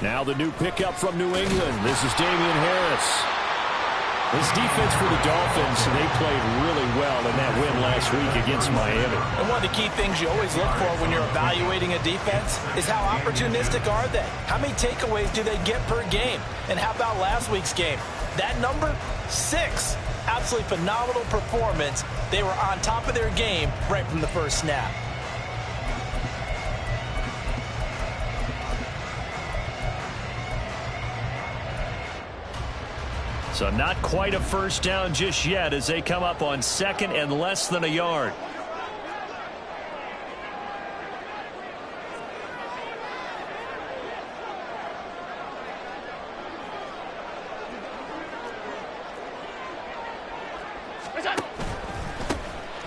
Now the new pickup from New England. This is Damian Harris. This defense for the Dolphins, they played really well in that win last week against Miami. And one of the key things you always look for when you're evaluating a defense is how opportunistic are they? How many takeaways do they get per game? And how about last week's game? That number, 6. Absolutely phenomenal performance. They were on top of their game right from the first snap. So not quite a first down just yet as they come up on 2nd and less than a yard.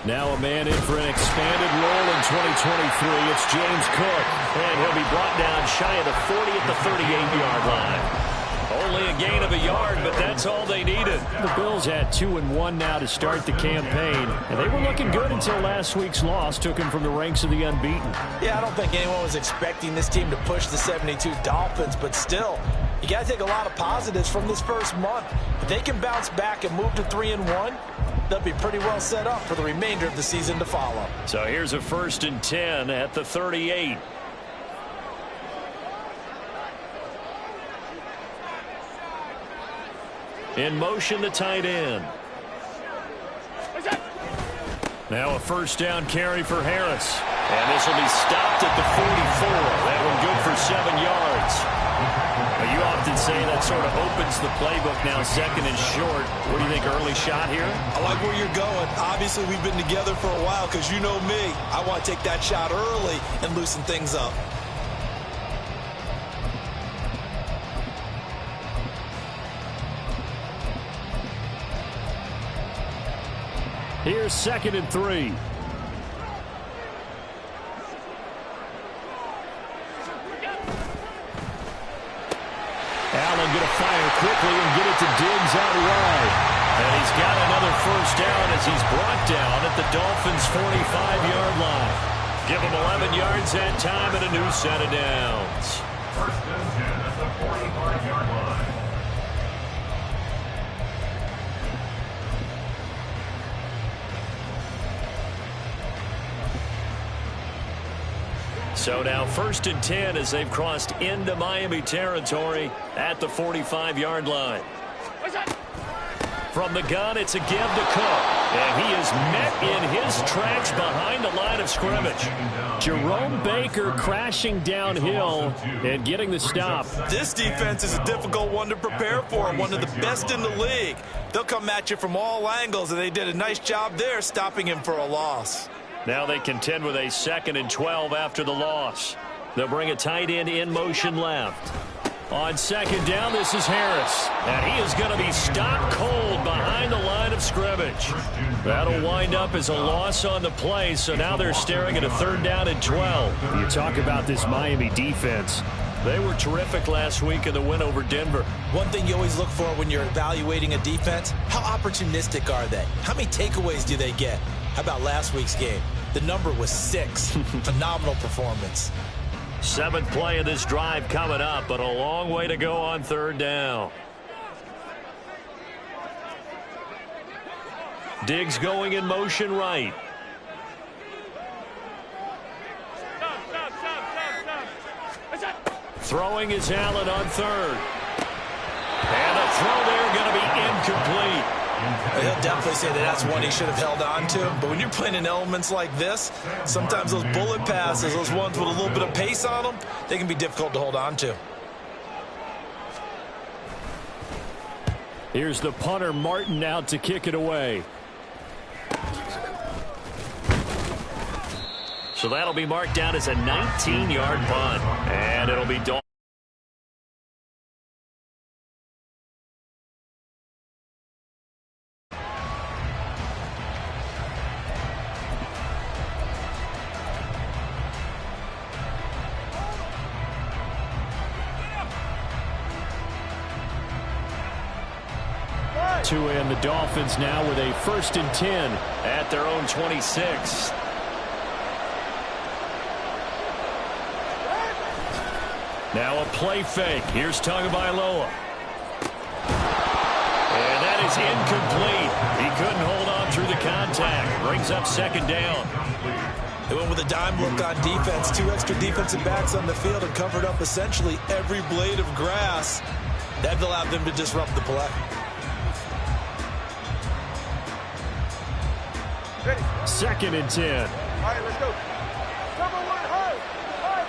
Now a man in for an expanded role in 2023. It's James Cook, and he'll be brought down shy of the 40 at the 38-yard line. Only a gain of a yard, but that's all they needed. The Bills had 2-1 now to start the campaign, and they were looking good until last week's loss took them from the ranks of the unbeaten. Yeah, I don't think anyone was expecting this team to push the 72 Dolphins, but still, you got to take a lot of positives from this first month. If they can bounce back and move to 3-1, they'll be pretty well set up for the remainder of the season to follow. So here's a 1st and 10 at the 38. In motion, the tight end. Now a first down carry for Harris. And this will be stopped at the 44. That one good for 7 yards. But you often say that sort of opens the playbook now, 2nd and short. What do you think, early shot here? I like where you're going. Obviously, we've been together for a while because you know me. I want to take that shot early and loosen things up. Here's 2nd and 3. Allen going to fire quickly and get it to Diggs out wide. And he's got another first down as he's brought down at the Dolphins' 45-yard line. Give him 11 yards that time and a new set of downs. 1st and 10 at the 45-yard line. So now 1st and 10 as they've crossed into Miami territory at the 45-yard line. From the gun, it's a give to Cook. And he is met in his tracks behind the line of scrimmage. Jerome Baker crashing downhill and getting the stop. This defense is a difficult one to prepare for, one of the best in the league. They'll come at you from all angles, and they did a nice job there stopping him for a loss. Now they contend with a 2nd and 12 after the loss. They'll bring a tight end in motion left. On 2nd down, this is Harris. And he is going to be stopped cold behind the line of scrimmage. That'll wind up as a loss on the play, so now they're staring at a 3rd down and 12. You talk about this Miami defense. They were terrific last week in the win over Denver. One thing you always look for when you're evaluating a defense, how opportunistic are they? How many takeaways do they get? How about last week's game? The number was 6. Phenomenal performance. 7th play of this drive coming up, but a long way to go on 3rd down. Diggs going in motion right. Throwing is Allen on 3rd. And a throw there going to be incomplete. He'll definitely say that that's one he should have held on to. But when you're playing in elements like this, sometimes those bullet passes, those ones with a little bit of pace on them, they can be difficult to hold on to. Here's the punter, Martin, out to kick it away. So that'll be marked down as a 19-yard punt. And it'll be Dolphins. And the Dolphins now with a 1st and 10 at their own 26. Now a play fake. Here's Tagovailoa. And that is incomplete. He couldn't hold on through the contact. Brings up second down. They went with a dime look on defense. 2 extra defensive backs on the field and covered up essentially every blade of grass. That allowed them to disrupt the play. Ready. 2nd and 10. All right, let's go. Number 1, hard. Hard.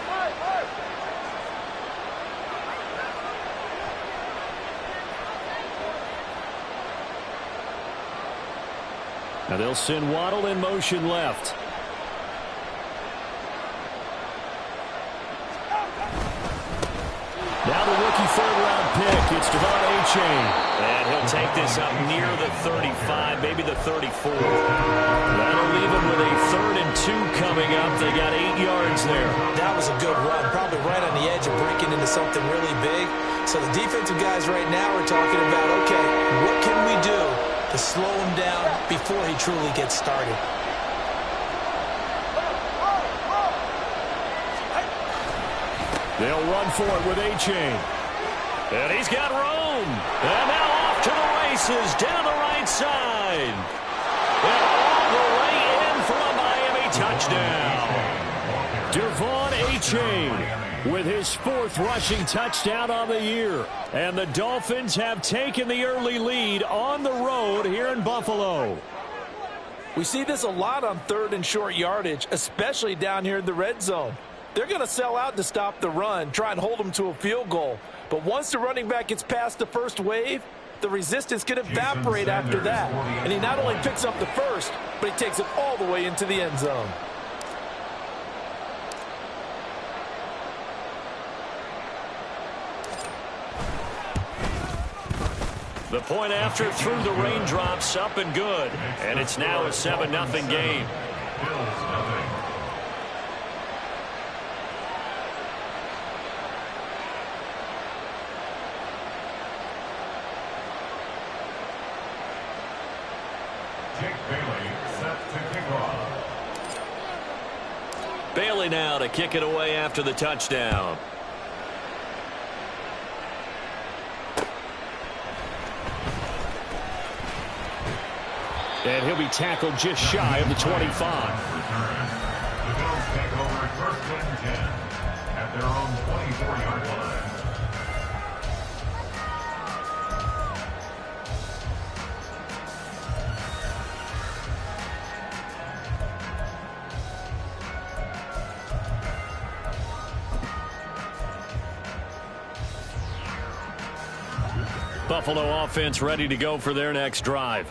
Now they'll send Waddle in motion left. Now the rookie 3rd-round pick. It's Devon A-Chain. And he'll take this up near the 35, maybe the 34. That'll leave him with a 3rd and 2 coming up. They got 8 yards there. That was a good run, probably right on the edge of breaking into something really big. So the defensive guys right now are talking about, okay, what can we do to slow him down before he truly gets started? They'll run for it with A-Chain. And he's got room. And now off to the races down the right side. And all the way in for a Miami touchdown. Devon A-Chain with his 4th rushing touchdown on the year. And the Dolphins have taken the early lead on the road here in Buffalo. We see this a lot on 3rd and short yardage, especially down here in the red zone. They're going to sell out to stop the run, try and hold them to a field goal. But once the running back gets past the first wave, the resistance can evaporate after that. And he not only picks up the first, but he takes it all the way into the end zone. The point after through the raindrops, up and good. And it's now a 7-0 game. Bailey now to kick it away after the touchdown. And he'll be tackled just shy of the 25. The Bills take over 1st and 10 at their own 24-yard line. Buffalo offense ready to go for their next drive.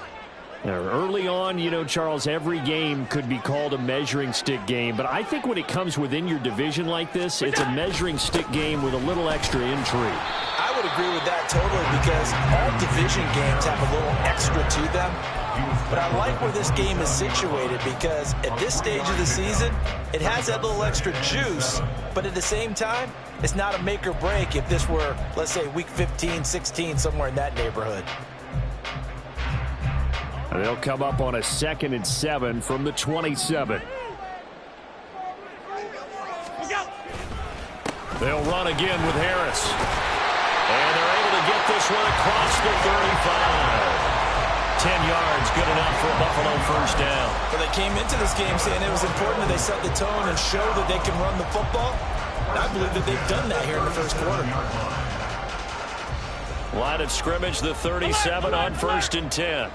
Now, early on, you know, Charles, every game could be called a measuring stick game. But I think when it comes within your division like this, it's a measuring stick game with a little extra intrigue. I would agree with that totally because all division games have a little extra to them. But I like where this game is situated because at this stage of the season, it has that little extra juice. But at the same time, it's not a make or break if this were, let's say, week 15, 16, somewhere in that neighborhood. And they'll come up on a 2nd and 7 from the 27. They'll run again with Harris. And they're able to get this one across the 35. 10 yards, good enough for a Buffalo 1st down. But they came into this game saying it was important that they set the tone and show that they can run the football. And I believe that they've done that here in the 1st quarter. Line of scrimmage, the 37 on 1st and 10.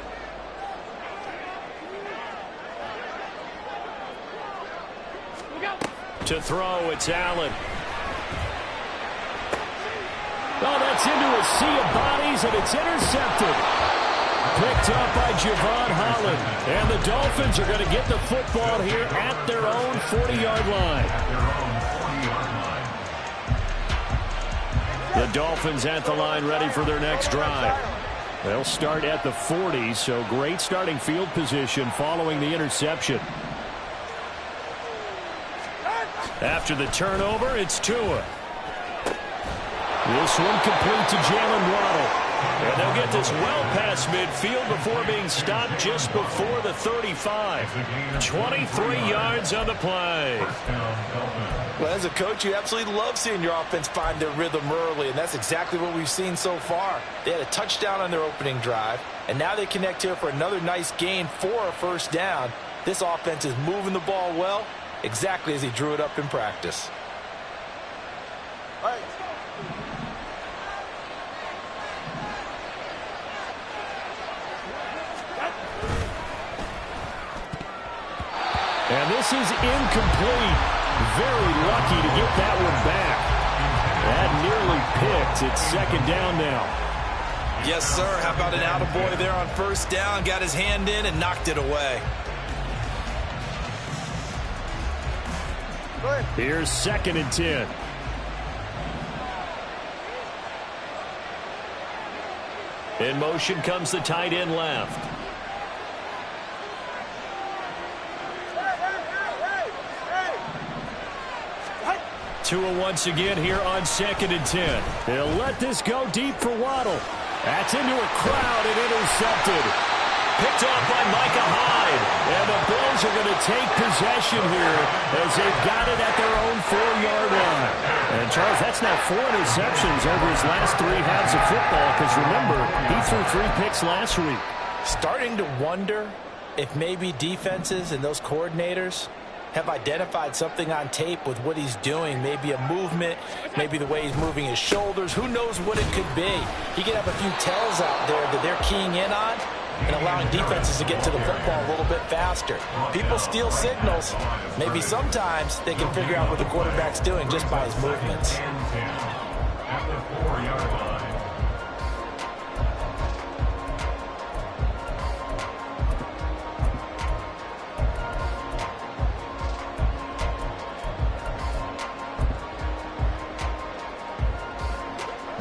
To throw, it's Allen. Oh, that's into a sea of bodies, and it's intercepted. Picked up by Javon Holland. And the Dolphins are going to get the football here at their own 40-yard line. The Dolphins at the line ready for their next drive. They'll start at the 40, so great starting field position following the interception. After the turnover, it's Tua. This one complete to Jalen Waddle. And they'll get this well past midfield before being stopped just before the 35. 23 yards on the play. Well, as a coach, you absolutely love seeing your offense find their rhythm early, and that's exactly what we've seen so far. They had a touchdown on their opening drive, and now they connect here for another nice gain for a first down. This offense is moving the ball well, exactly as he drew it up in practice. And this is incomplete. Very lucky to get that one back. That nearly picked. It's second down now. Yes, sir. How about an attaboy there on first down? Got his hand in and knocked it away. Here's second and 10. In motion comes the tight end left. Tua once again here on second and 10. They'll let this go deep for Waddle. That's into a crowd and intercepted. Picked off by Micah Hyde. And the Bills are going to take possession here as they've got it at their own 4-yard line. And, Charles, that's now 4 interceptions over his last 3 halves of football because, remember, he threw 3 picks last week. Starting to wonder if maybe defenses and those coordinators have identified something on tape with what he's doing. Maybe a movement, maybe the way he's moving his shoulders. Who knows what it could be? He could have a few tells out there that they're keying in on and allowing defenses to get to the football a little bit faster. People steal signals. Maybe sometimes they can figure out what the quarterback's doing just by his movements. At the 4-yard line.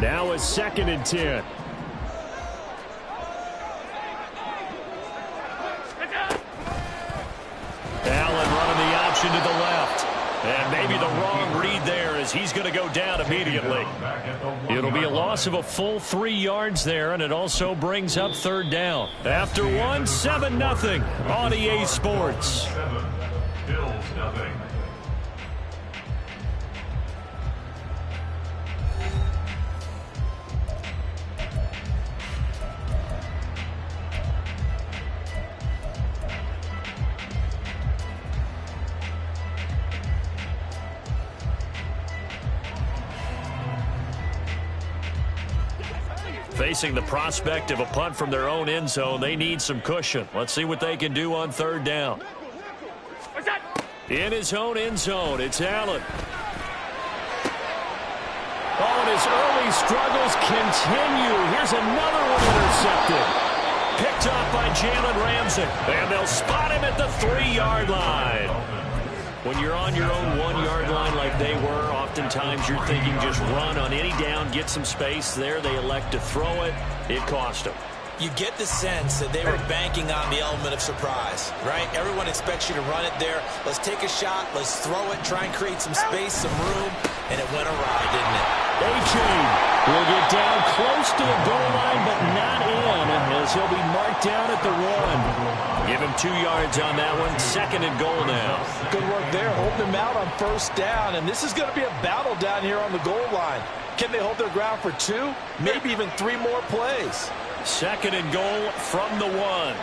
Now it's second and 10. Allen running the option to the left. And maybe the wrong read there as he's going to go down immediately. It'll be a loss of a full 3 yards there, and it also brings up third down. After one, 7-0 on EA Sports. 7, Bills nothing. Facing the prospect of a punt from their own end zone, they need some cushion. Let's see what they can do on third down. In his own end zone, it's Allen. Oh, and his early struggles continue. Here's another one intercepted. Picked off by Jalen Ramsey. And they'll spot him at the 3-yard line. When you're on your own 1-yard line like they were, oftentimes you're thinking just run on any down, get some space. There they elect to throw it. It cost them. You get the sense that they were banking on the element of surprise, right? Everyone expects you to run it there. Let's take a shot. Let's throw it. Try and create some space, some room. And it went awry, didn't it? A-Chain will get down close to the goal line, but not in, as he'll be marked down at the 1. Give him 2 yards on that one. Second and goal now. Good work there, holding him out on first down. And this is going to be a battle down here on the goal line. Can they hold their ground for 2, maybe even 3 more plays? Second and goal from the 1.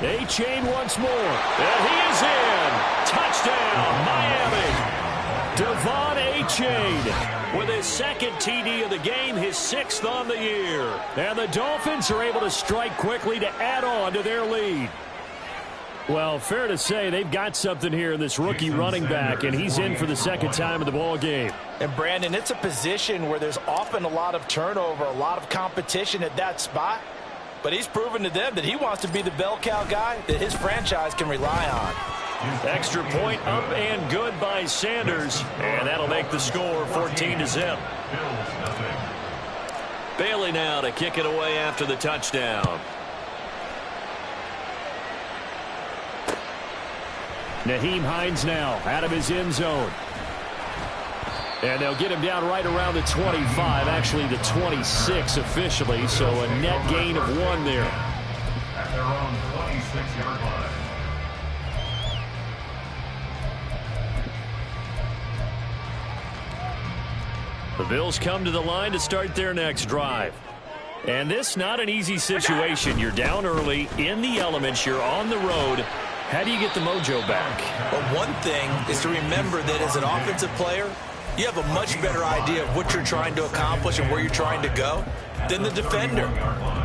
A-Chain once more. And he is in. Touchdown, Miami. Devon A-Chain with his second TD of the game, his 6th on the year. And the Dolphins are able to strike quickly to add on to their lead. Well, fair to say they've got something here in this rookie running back, and he's in for the second time in the ball game. And, Brandon, it's a position where there's often a lot of turnover, a lot of competition at that spot. But he's proven to them that he wants to be the bell cow guy that his franchise can rely on. Extra point up and good by Sanders, and that'll make the score 14-0. Bailey now to kick it away after the touchdown. Nyheim Hines now out of his end zone. And they'll get him down right around the 25, actually the 26 officially, so a net gain of 1 there. At their own 26-yard line. The Bills come to the line to start their next drive. And this not an easy situation. You're down early, in the elements, you're on the road. How do you get the mojo back? Well, one thing is to remember that as an offensive player, you have a much better idea of what you're trying to accomplish and where you're trying to go than the defender.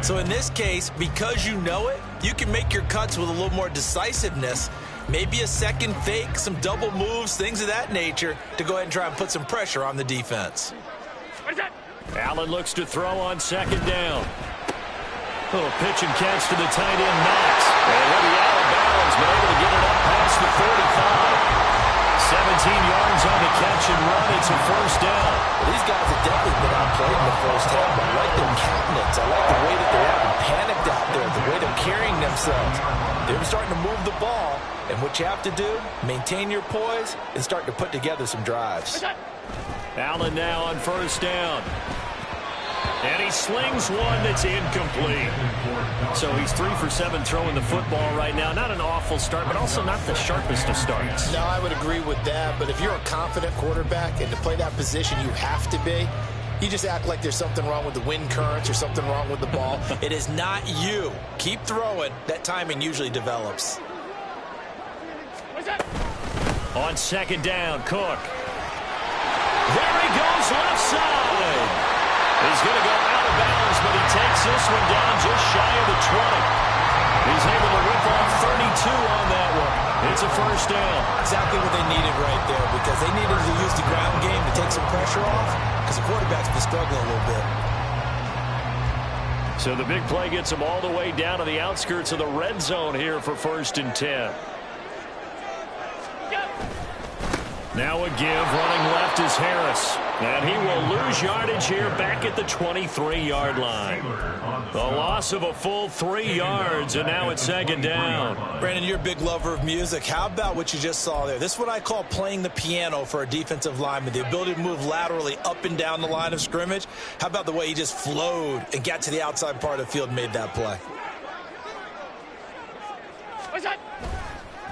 So in this case, because you know it, you can make your cuts with a little more decisiveness, maybe a second fake, some double moves, things of that nature, to go ahead and try and put some pressure on the defense. Allen looks to throw on second down. Little pitch and catch to the tight end, Knox. And he'll be out of bounds, but able to get it up past the 45. 17 yards on the catch and run. It's a first down. These guys have definitely been outplayed in the first half. I like their countenance. I like the way that they haven't panicked out there, the way they're carrying themselves. They're starting to move the ball. And what you have to do, maintain your poise and start to put together some drives. Allen now on first down. And he slings one that's incomplete. So he's 3 for 7 throwing the football right now. Not an awful start, but also not the sharpest of starts. No, I would agree with that. But if you're a confident quarterback and to play that position you have to be, you just act like there's something wrong with the wind currents or something wrong with the ball. It is not you. Keep throwing. That timing usually develops. On second down, Cook. There he goes, left side. He's going to go out of bounds, but he takes this one down just shy of the 20. He's able to rip off 32 on that one. It's a first down. Exactly what they needed right there, because they needed to use the ground game to take some pressure off, because the quarterback's been struggling a little bit. So the big play gets him all the way down to the outskirts of the red zone here for 1st and 10. Now a give, running left is Harris. And he will lose yardage here back at the 23-yard line. The loss of a full 3 yards, and now it's second down. Brandon, you're a big lover of music. How about what you just saw there? This is what I call playing the piano for a defensive lineman, the ability to move laterally up and down the line of scrimmage. How about the way he just flowed and got to the outside part of the field and made that play?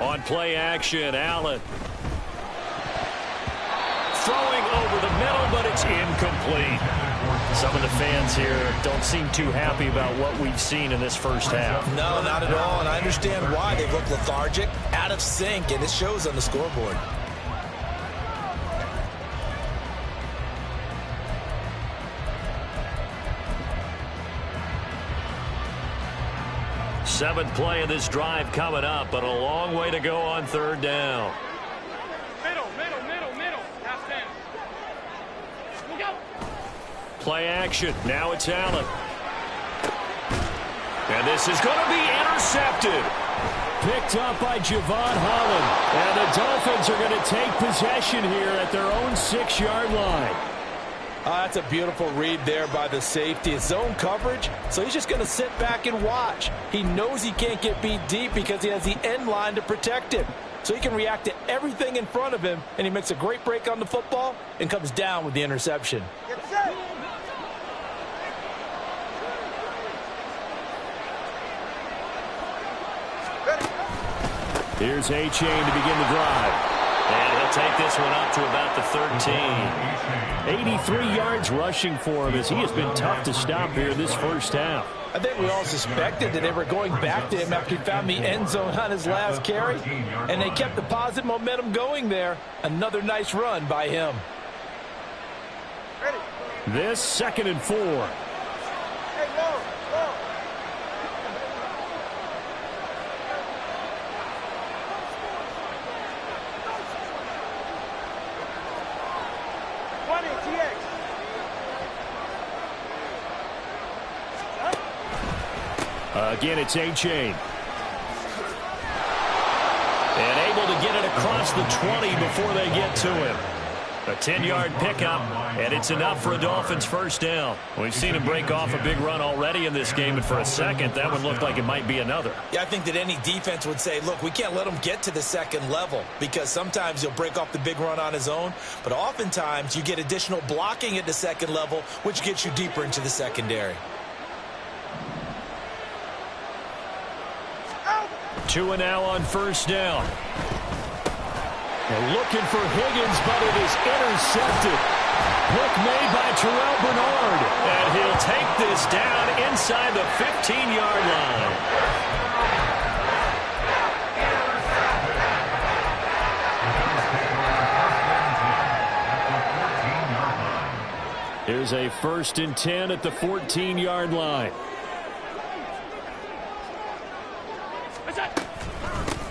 On play action, Allen. Throwing over the middle, but it's incomplete. Some of the fans here don't seem too happy about what we've seen in this first half. No, not at all, and I understand why. They look lethargic, out of sync, and it shows on the scoreboard. Seventh play of this drive coming up, but a long way to go on third down. Play action. Now it's Allen. And this is going to be intercepted. Picked up by Javon Holland. And the Dolphins are going to take possession here at their own 6-yard line. That's a beautiful read there by the safety. It's zone coverage, so he's just going to sit back and watch. He knows he can't get beat deep because he has the end line to protect him. So he can react to everything in front of him, and he makes a great break on the football and comes down with the interception. Here's A-Chain to begin the drive. And he'll take this one up to about the 13. 83 yards rushing for him as he has been tough to stop here this first half. I think we all suspected that they were going back to him after he found the end zone on his last carry. And they kept the positive momentum going there. Another nice run by him. This 2nd and 4. Again, it's A-Chain. And able to get it across the 20 before they get to him. A 10-yard pickup, and it's enough for a Dolphins first down. We've seen him break off a big run already in this game, and for a second, that one looked like it might be another. Yeah, I think that any defense would say, look, we can't let him get to the second level because sometimes he'll break off the big run on his own, but oftentimes you get additional blocking at the second level, which gets you deeper into the secondary. 2 and now on first down. They're looking for Higgins, but it is intercepted. Pick made by Terrell Bernard. And he'll take this down inside the 15-yard line. Here's a 1st and 10 at the 14-yard line.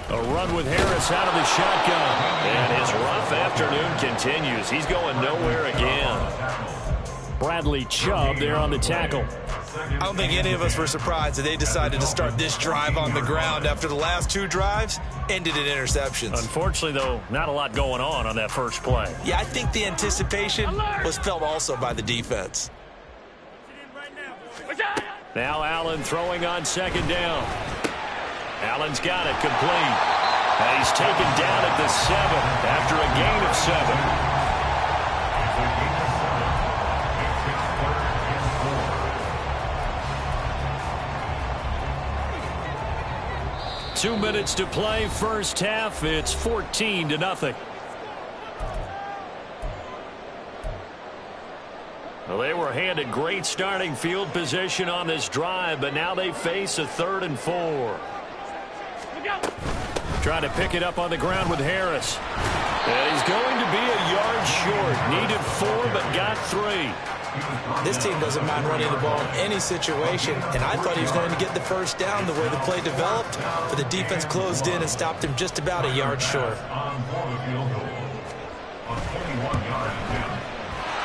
A run with Harris out of the shotgun. And his rough afternoon continues. He's going nowhere again. Bradley Chubb there on the tackle. I don't think any of us were surprised that they decided to start this drive on the ground after the last 2 drives ended in interceptions. Unfortunately, though, not a lot going on that first play. Yeah, I think the anticipation was felt also by the defense. Now Allen throwing on 2nd down. Allen's got it complete. And he's taken down at the 7 after a gain of 7. 2 minutes to play, first half. It's 14-0. Well, they were handed great starting field position on this drive, but now they face a 3rd and 4. Trying to pick it up on the ground with Harris. And he's going to be a yard short. Needed 4, but got 3. This team doesn't mind running the ball in any situation, and I thought he was going to get the first down the way the play developed, but the defense closed in and stopped him just about a yard short.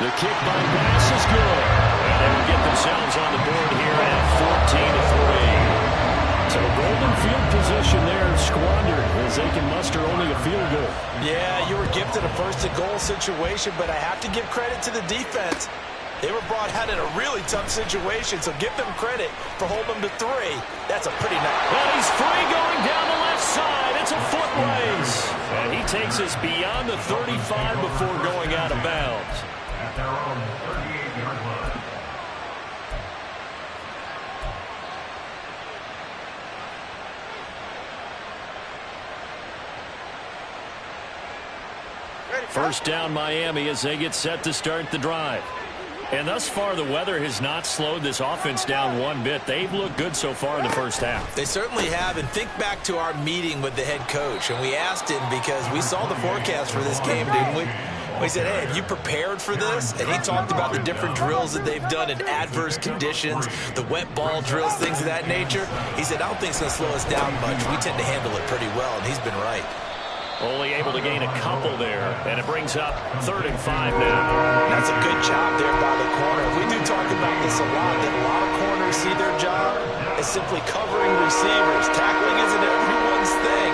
The kick by Bass is good. And they will get themselves on the board here at 14-3. So golden field position there squandered as they can muster only a field goal. Yeah, you were gifted a 1st and goal situation, but I have to give credit to the defense. They were brought out in a really tough situation, so give them credit for holding them to 3. That's a pretty nice. Well, he's free going down the left side. It's a foot race. And he takes us beyond the 35 before going out of bounds. At their own 38-yard line. First down Miami as they get set to start the drive. And thus far, the weather has not slowed this offense down one bit. They've looked good so far in the first half. They certainly have, and think back to our meeting with the head coach, and we asked him because we saw the forecast for this game, didn't we? We said, hey, have you prepared for this? And he talked about the different drills that they've done in adverse conditions, the wet ball drills, things of that nature. He said, I don't think it's going to slow us down much. We tend to handle it pretty well, and he's been right. Only able to gain a couple there, and it brings up 3rd and 5 now. That's a good job there by the corner. We do talk about this a lot, that a lot of corners see their job as simply covering receivers. Tackling isn't everyone's thing,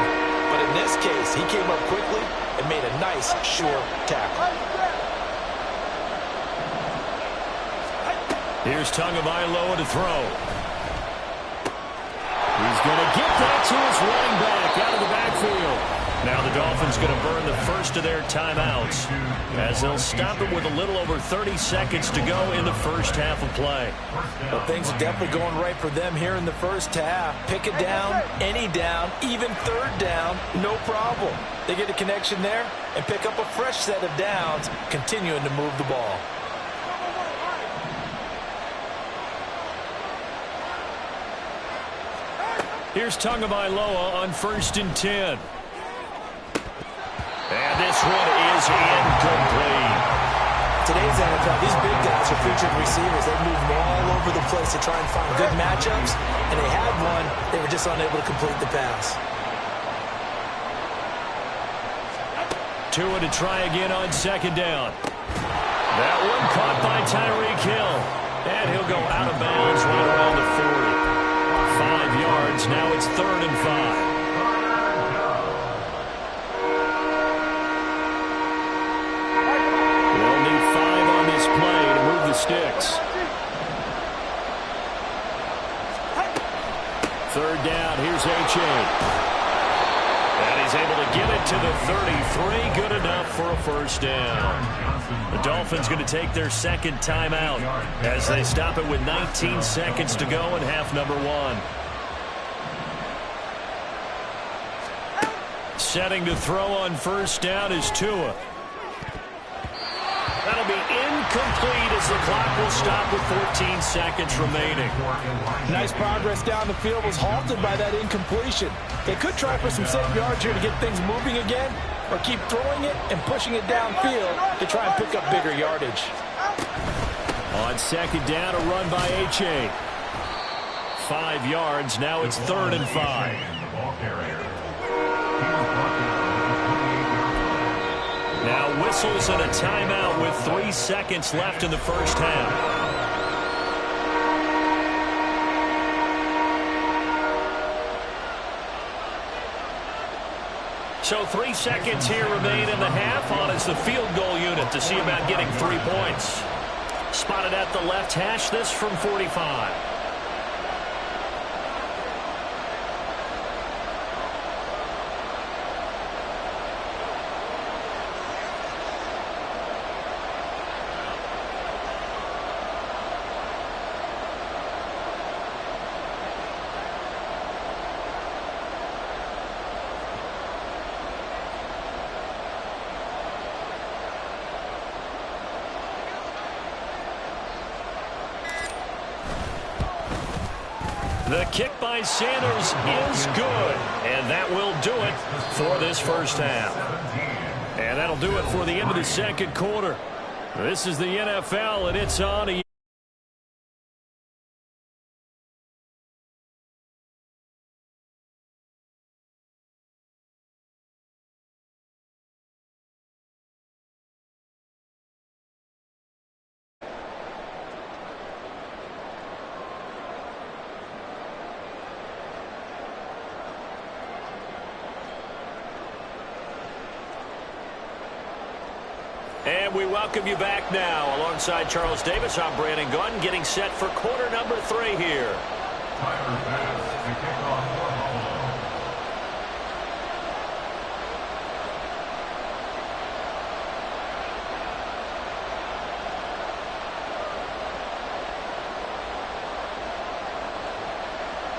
but in this case, he came up quickly and made a nice, sure tackle. Here's Tagovailoa to throw. He's going to get that to his running back out of the backfield. Now the Dolphins going to burn the first of their timeouts as they'll stop it with a little over 30 seconds to go in the first half of play. Well, things are definitely going right for them here in the first half. Pick it down, any down, even 3rd down, no problem. They get a connection there and pick up a fresh set of downs, continuing to move the ball. Here's Tagovailoa on 1st and 10. And this one is incomplete. Today's NFL, these big guys are featured receivers. They move all over the place to try and find good matchups, and they had one. They were just unable to complete the pass. Tua to try again on 2nd down. That one caught by Tyreek Hill. And he'll go out of bounds right around the 40. 5 yards. Now it's 3rd and 5. Third down, here's H.A. And he's able to get it to the 33. Good enough for a first down. The Dolphins going to take their second timeout as they stop it with 19 seconds to go in half number one. Setting to throw on first down is Tua. That'll be incomplete as the clock will stop with 14 seconds remaining. Nice progress down the field was halted by that incompletion. They could try for some safe yards here to get things moving again, or keep throwing it and pushing it downfield to try and pick up bigger yardage. On second down, a run by H.A. 5 yards. Now it's 3rd and 5. Now whistles and a timeout with 3 seconds left in the first half. So 3 seconds here remain in the half. On is the field goal unit to see about getting 3 points. Spotted at the left hash, this from 45. The kick by Sanders is good, and that will do it for this first half. And that'll do it for the end of the second quarter. This is the NFL, and it's on. And we welcome you back now. Alongside Charles Davis, I'm Brandon Gunn, getting set for quarter number 3 here. Tyler Bass to kick off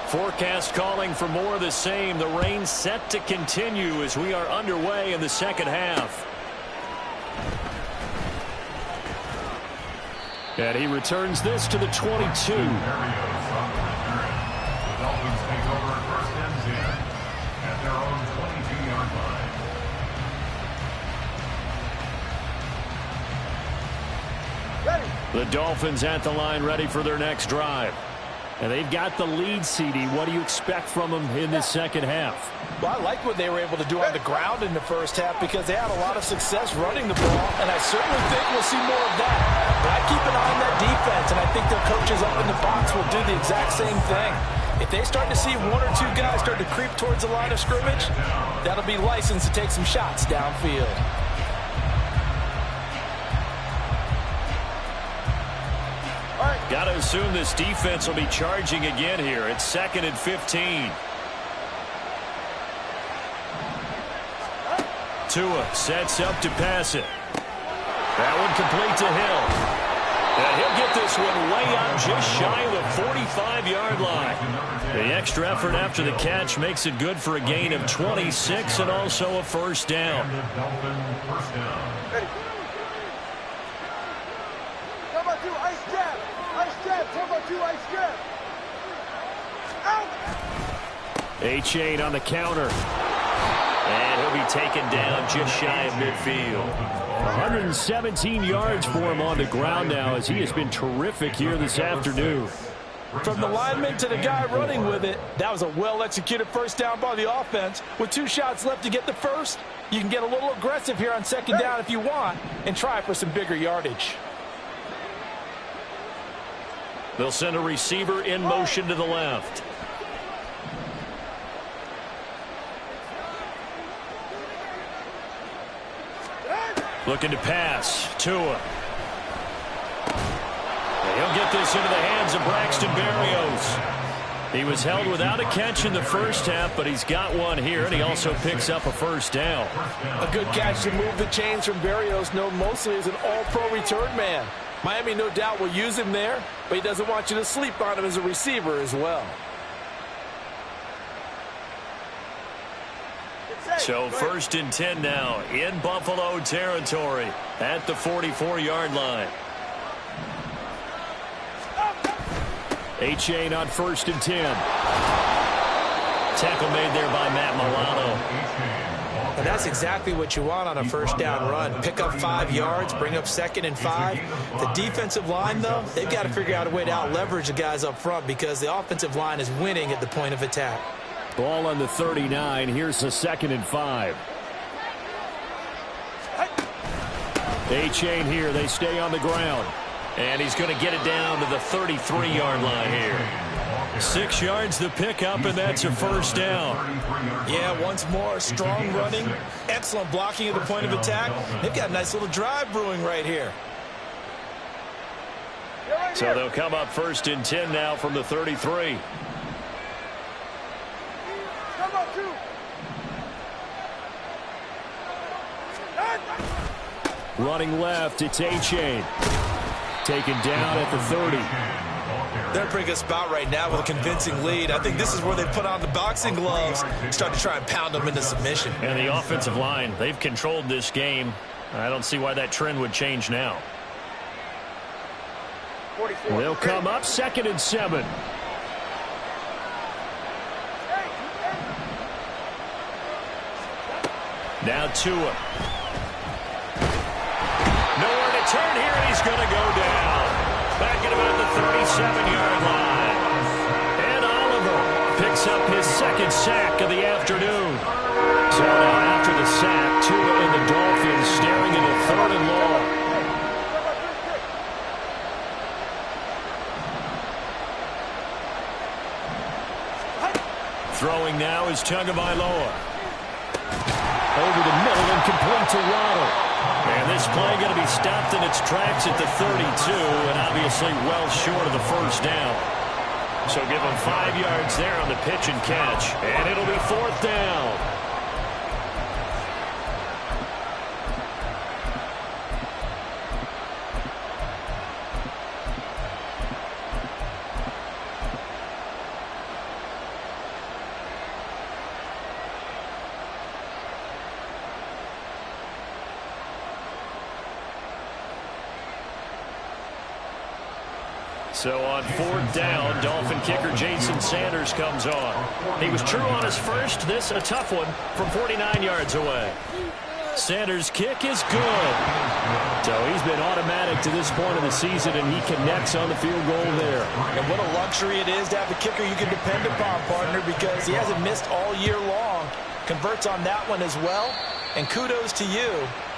for Buffalo. Forecast calling for more of the same. The rain set to continue as we are underway in the second half. And he returns this to the 22. The Dolphins take over 1st and 10 at their own 22-yard line. The Dolphins at the line, ready for their next drive. And they've got the lead, CD. What do you expect from them in this second half? Well, I like what they were able to do on the ground in the first half because they had a lot of success running the ball, and I certainly think we'll see more of that. But I keep an eye on that defense, and I think their coaches up in the box will do the exact same thing. If they start to see 1 or 2 guys start to creep towards the line of scrimmage, that'll be licensed to take some shots downfield. Got to assume this defense will be charging again here. It's 2nd and 15. Tua sets up to pass it. That one complete to Hill. And he'll get this one way out just shy of the 45-yard line. The extra effort after the catch makes it good for a gain of 26 and also a first down. A-Chain on the counter. And he'll be taken down just shy of midfield. 117 yards for him on the ground now as he has been terrific here this afternoon. From the lineman to the guy running with it, that was a well-executed first down by the offense. With 2 shots left to get the first, you can get a little aggressive here on second down if you want and try for some bigger yardage. They'll send a receiver in motion to the left. Looking to pass. Tua. And he'll get this into the hands of Braxton Berrios. He was held without a catch in the first half, but he's got one here, and he also picks up a first down. A good catch to move the chains from Berrios, known mostly as an all-pro return man. Miami no doubt will use him there, but he doesn't want you to sleep on him as a receiver as well. So 1st and 10 now in Buffalo territory at the 44-yard line. A-Chain on 1st and 10. Tackle made there by Matt Milano. And that's exactly what you want on a first down run. Pick up 5 yards, bring up 2nd and 5. The defensive line, though, they've got to figure out a way to out-leverage the guys up front because the offensive line is winning at the point of attack. Ball on the 39. Here's the 2nd and 5. A-Chain here. They stay on the ground. And he's going to get it down to the 33-yard line here. 6 yards the pickup, and that's a first down. Yeah, once more, strong running, excellent blocking at the point of attack. They've got a nice little drive brewing right here. So they'll come up 1st and 10 now from the 33. Running left, it's A-Chain. Taken down at the 30. They're in a pretty good spot right now with a convincing lead. I think this is where they put on the boxing gloves, start to try and pound them into submission. And the offensive line, they've controlled this game. I don't see why that trend would change now. They'll come up 2nd and 7. Now Tua. Nowhere to turn here, and he's going to go down. Back at about the 37-yard line. And Oliver picks up his 2nd sack of the afternoon. So now after the sack, Tua and the Dolphins staring at a 3rd and long. Throwing now is Tagovailoa. Over the middle and complete to Waddle. And this play going to be stopped in its tracks at the 32, and obviously well short of the first down. So give him 5 yards there on the pitch and catch, and it'll be 4th down. So on 4th down, Dolphin kicker Jason Sanders comes on. He was true on his first. This a tough one from 49 yards away. Sanders' kick is good. So he's been automatic to this point of the season, and he connects on the field goal there. And what a luxury it is to have a kicker you can depend upon, partner, because he hasn't missed all year long. Converts on that one as well. And kudos to you.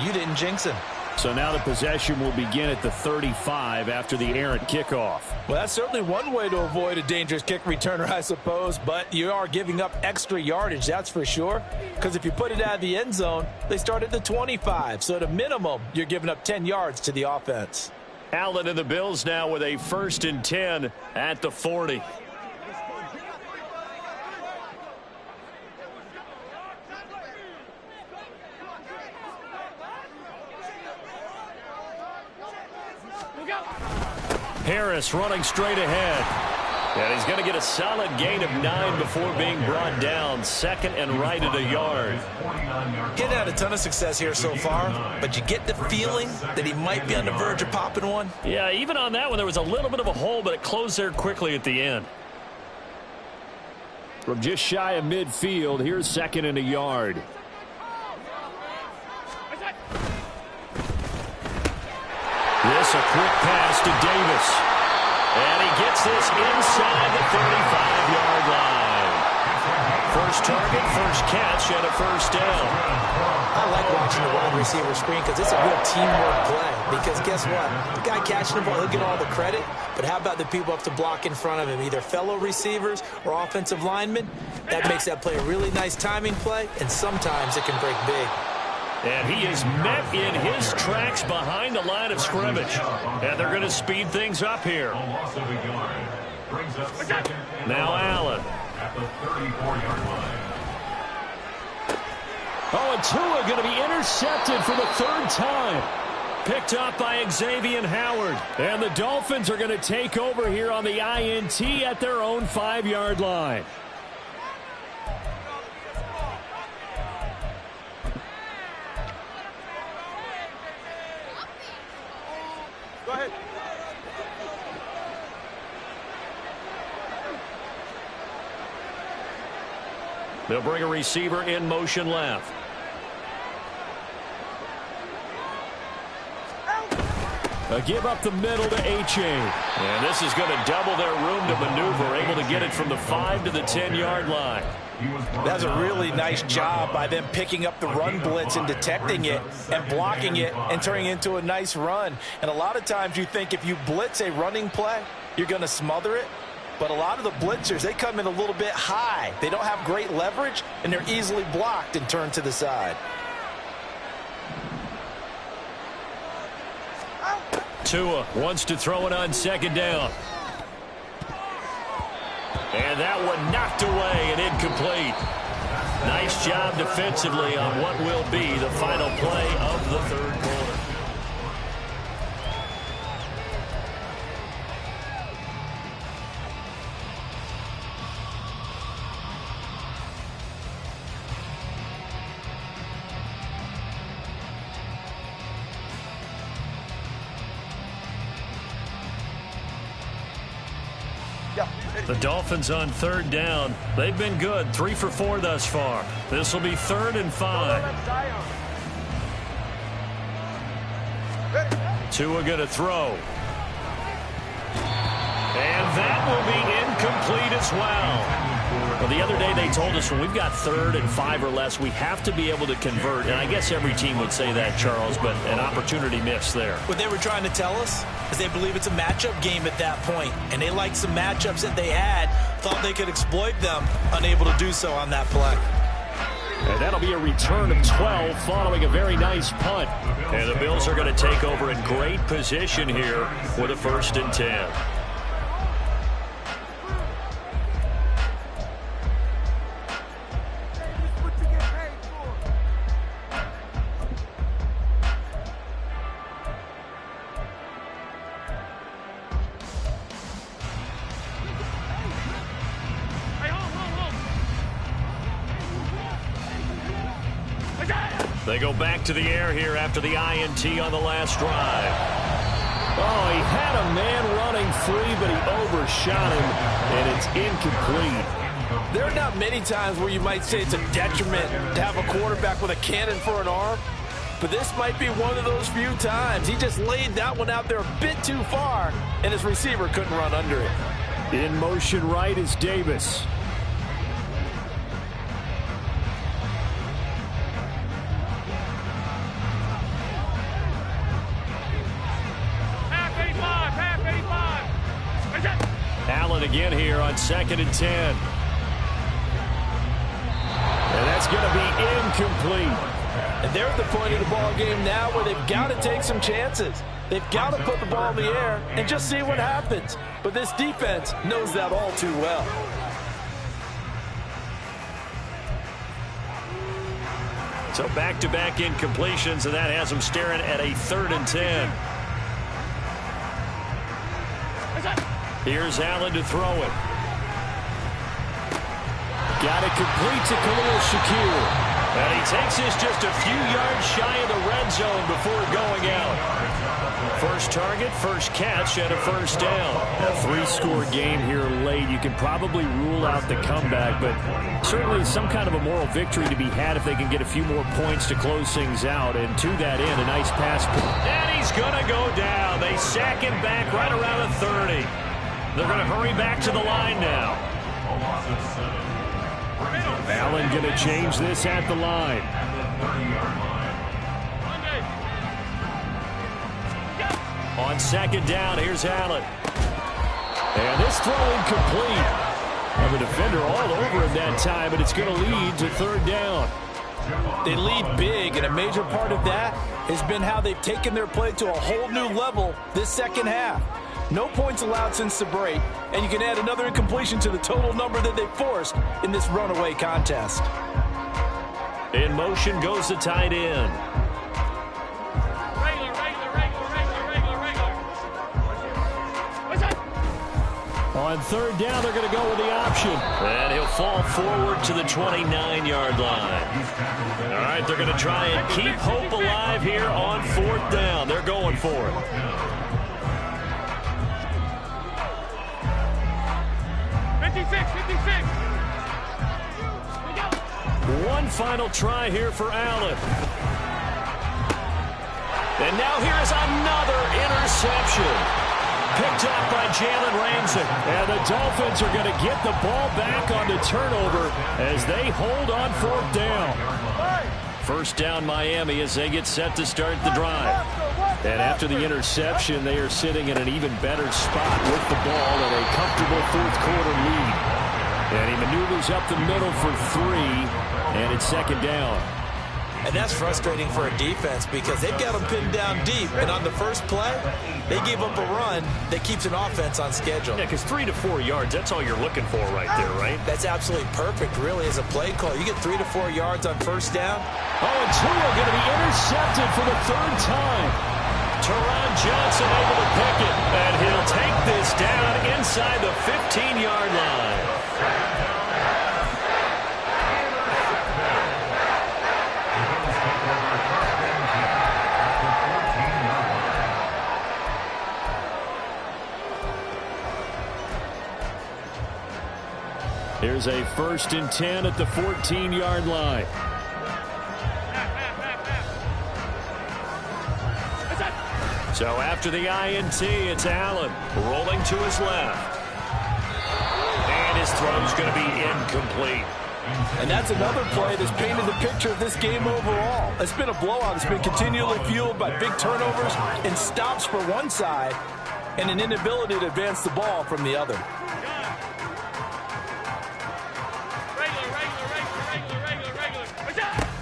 You didn't jinx him. So now the possession will begin at the 35 after the errant kickoff. Well, that's certainly one way to avoid a dangerous kick returner, I suppose, but you are giving up extra yardage, that's for sure, because if you put it out of the end zone, they start at the 25, so at a minimum, you're giving up 10 yards to the offense. Allen and the Bills now with a 1st and 10 at the 40. Harris running straight ahead. And he's going to get a solid gain of 9 before being brought down. 2nd and right at a yard. Getting had a ton of success here so far, but you get the feeling that he might be on the verge of popping one. Yeah, even on that one, there was a little bit of a hole, but it closed there quickly at the end. From just shy of midfield, here's 2nd and a yard. This a quick pass to Davis. And he gets this inside the 35-yard line. First target, first catch, and a first down. I like watching the wide receiver screen because it's a real teamwork play. Because guess what? The guy catching the ball, he'll get all the credit. But how about the people up to block in front of him, either fellow receivers or offensive linemen? That makes that play a really nice timing play, and sometimes it can break big. And he is met in his tracks behind the line of scrimmage. And they're going to speed things up here. Now Allen. at the 34-yard line. Oh, and Tua going to be intercepted for the third time. Picked up by Xavier Howard. And the Dolphins are going to take over here on the INT at their own 5-yard line. Go ahead. They'll bring a receiver in motion left. A give up the middle to H.A. And this is going to double their room to maneuver, able to get it from the 5 to the 10-yard line. That's a really nice job by them picking up the run blitz and detecting it and blocking it and turning it into a nice run. And a lot of times you think if you blitz a running play, you're going to smother it. But a lot of the blitzers, they come in a little bit high. They don't have great leverage, and they're easily blocked and turned to the side. Tua wants to throw it on second down. And that one knocked away and incomplete. Nice job defensively on what will be the final play of the third quarter. The Dolphins on third down. They've been good. 3 for 4 thus far. This will be 3rd and 5. Tua going to throw. And that will be incomplete as well. Well, the other day they told us when we've got 3rd and 5 or less, we have to be able to convert. And I guess every team would say that, Charles, but an opportunity missed there. What they were trying to tell us is they believe it's a matchup game at that point, and they liked some matchups that they had, thought they could exploit them, unable to do so on that play. And that'll be a return of 12 following a very nice punt. And the Bills are going to take over in great position here with a 1st and 10. They go back to the air here after the INT on the last drive. Oh, he had a man running free, but he overshot him, and it's incomplete. There are not many times where you might say it's a detriment to have a quarterback with a cannon for an arm, but this might be one of those few times. He just laid that one out there a bit too far, and his receiver couldn't run under it. In motion right is Davis. Allen again here on 2nd and 10. And that's going to be incomplete. And they're at the point of the ball game now where they've got to take some chances. They've got to put the ball in the air and just see what happens. But this defense knows that all too well. So back-to-back incompletions, and that has them staring at a 3rd and 10. Here's Allen to throw it. Got it complete to Khalil Shakir. And he takes this just a few yards shy of the red zone before going out. First target, first catch, and a 1st down. A 3-score game here late. You can probably rule out the comeback, but certainly some kind of a moral victory to be had if they can get a few more points to close things out. And to that end, a nice pass. And he's going to go down. They sack him back right around the 30. They're going to hurry back to the line now. Allen going to change this at the line. On 2nd down, here's Allen. And this throw incomplete. And the defender all over him that time, but it's going to lead to 3rd down. They lead big, and a major part of that has been how they've taken their play to a whole new level this second half. No points allowed since the break, and you can add another incompletion to the total number that they forced in this runaway contest. In motion goes the tight end. On third down, they're going to go with the option. And he'll fall forward to the 29-yard line. All right, they're going to try and keep hope alive here on fourth down. They're going for it. One final try here for Allen. And now here is another interception. Picked off by Jalen Ramsey. And the Dolphins are going to get the ball back on the turnover as they hold on fourth down. First down Miami as they get set to start the drive. And after the interception, they are sitting in an even better spot with the ball and a comfortable fourth quarter lead. And he maneuvers up the middle for 3, and it's second down. And that's frustrating for a defense because they've got them pinned down deep. And on the first play, they gave up a run that keeps an offense on schedule. Yeah, because 3 to 4 yards, that's all you're looking for right there, right? That's absolutely perfect, really, as a play call. You get 3 to 4 yards on first down. Oh, and Tua going to be intercepted for the third time. Teron Johnson able to pick it, and he'll take this down inside the 15-yard line. Here's a 1st and 10 at the 14-yard line. So after the INT, it's Allen rolling to his left. And his throw's going to be incomplete. And that's another play that's painted the picture of this game overall. It's been a blowout. It's been continually fueled by big turnovers and stops for one side and an inability to advance the ball from the other.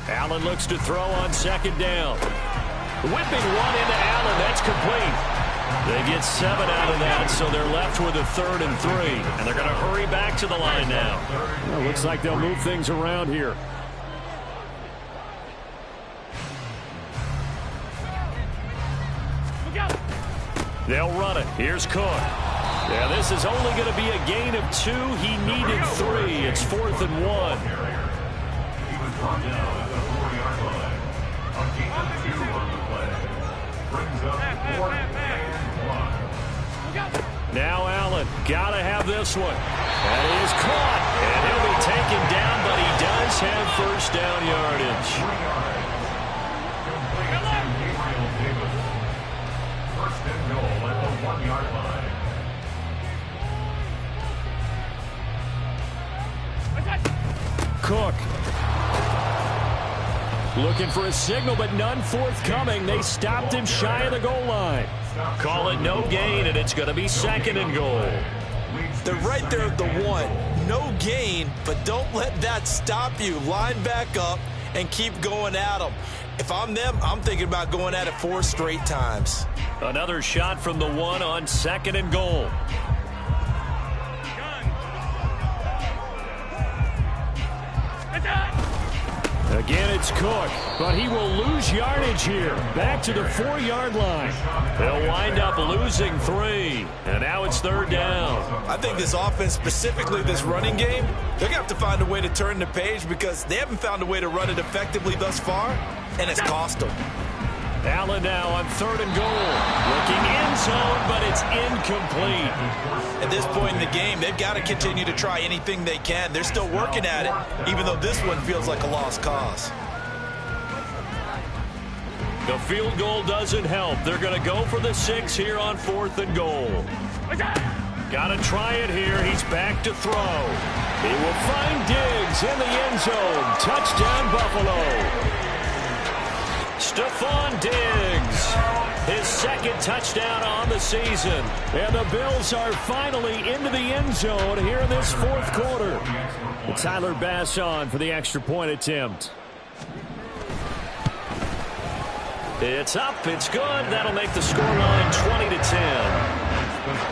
Allen looks to throw on second down. Whipping one into Allen. That's complete. They get 7 out of that, so they're left with a 3rd and 3. And they're going to hurry back to the line now. Well, looks like they'll move things around here. They'll run it. Here's Cook. Yeah, this is only going to be a gain of 2. He needed 3. It's 4th and 1. He was brought down at the 4-yard line. A gain of 2 on the play. Brings up 4th and 1. Now Allen, got to have this one. That is caught. And he'll be taken down, but he does have first down yardage. First and goal at the 1-yard line. Cook. Looking for a signal, but none forthcoming. They stopped him shy of the goal line. Call it no gain, and it's going to be 2nd and goal. They're right there at the 1. No gain, but don't let that stop you. Line back up and keep going at them. If I'm them, I'm thinking about going at it 4 straight times. Another shot from the 1 on 2nd and goal. Again, it's Cook, but he will lose yardage here. Back to the 4-yard line. They'll wind up losing 3, and now it's 3rd down. I think this offense, specifically this running game, they're going to have to find a way to turn the page because they haven't found a way to run it effectively thus far, and it's cost them. Allen now on 3rd and goal. Looking end zone, but it's incomplete. At this point in the game, they've got to continue to try anything they can. They're still working at it, even though this one feels like a lost cause. The field goal doesn't help. They're going to go for the 6 here on 4th and goal. Got to try it here. He's back to throw. He will find Diggs in the end zone. Touchdown, Buffalo. Stephon Diggs, his 2nd touchdown on the season. And the Bills are finally into the end zone here in this 4th quarter. Tyler Bass on for the extra point attempt. It's up, it's good. That'll make the scoreline 20-10.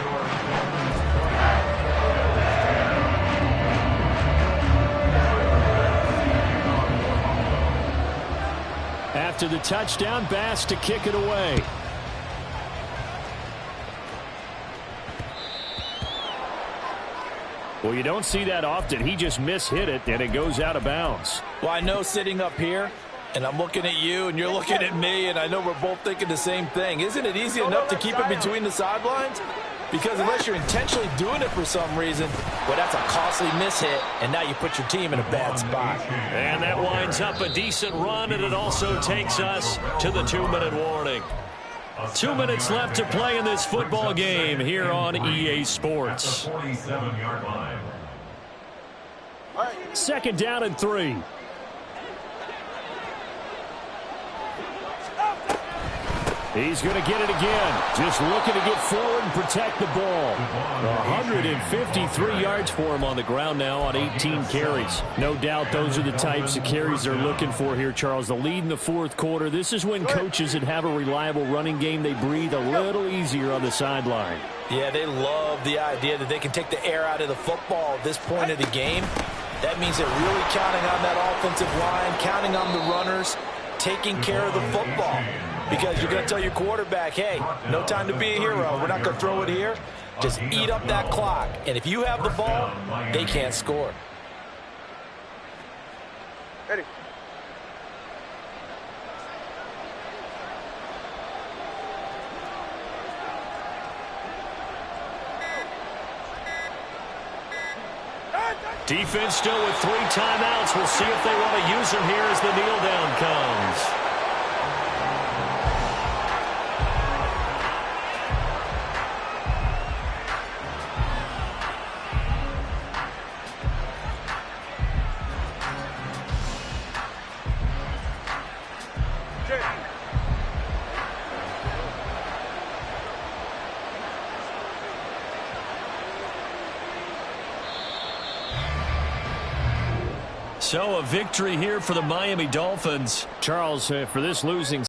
after the touchdown. Bass to kick it away. Well, you don't see that often. He just mishit it, and it goes out of bounds. Well, I know sitting up here, and I'm looking at you, and you're looking at me, and I know we're both thinking the same thing. Isn't it easy enough to keep it between the sidelines? Because unless you're intentionally doing it for some reason, well, that's a costly mishit, and now you put your team in a bad spot. And that winds up a decent run, and it also takes us to the 2-minute warning. 2 minutes left to play in this football game here on EA Sports. 47-yard line. 2nd down and 3. He's going to get it again. Just looking to get forward and protect the ball. 153 yards for him on the ground now on 18 carries. No doubt those are the types of carries they're looking for here, Charles. The lead in the 4th quarter. This is when coaches that have a reliable running game, they breathe a little easier on the sideline. Yeah, they love the idea that they can take the air out of the football at this point of the game. That means they're really counting on that offensive line, counting on the runners, taking care of the football. Because you're going to tell your quarterback, hey, no time to be a hero. We're not going to throw it here. Just eat up that clock. And if you have the ball, they can't score. Ready. Defense still with 3 timeouts. We'll see if they want to use them here as the kneel down comes. So a victory here for the Miami Dolphins. Charles, for this losing